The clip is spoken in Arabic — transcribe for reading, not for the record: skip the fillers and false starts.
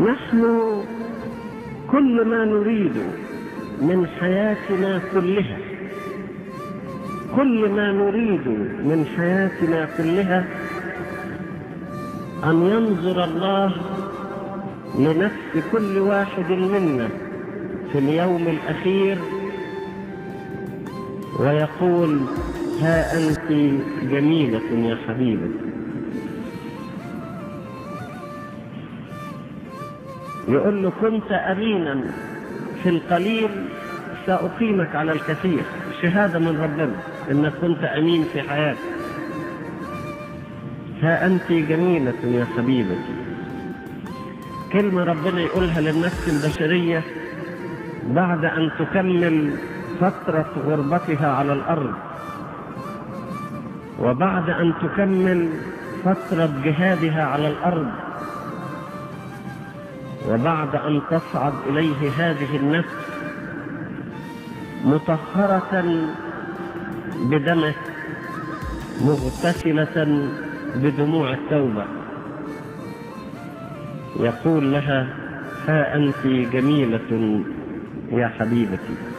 نحن كل ما نريد من حياتنا كلها، كل ما نريد من حياتنا كلها أن ينظر الله لنفس كل واحد منا في اليوم الأخير ويقول: ها أنت جميلة يا حبيبتي. يقول له: كنت أمينا في القليل سأقيمك على الكثير. شهادة من ربنا إنك كنت أمين في حياتك. ها أنت جميلة يا حبيبتي. كلمة ربنا يقولها للنفس البشرية بعد أن تكمل فترة غربتها على الأرض، وبعد أن تكمل فترة جهادها على الأرض، وبعد أن تصعد إليه هذه النفس مطهرة بدمه، مغتسلة بدموع التوبة، يقول لها: ها أنت جميلة يا حبيبتي.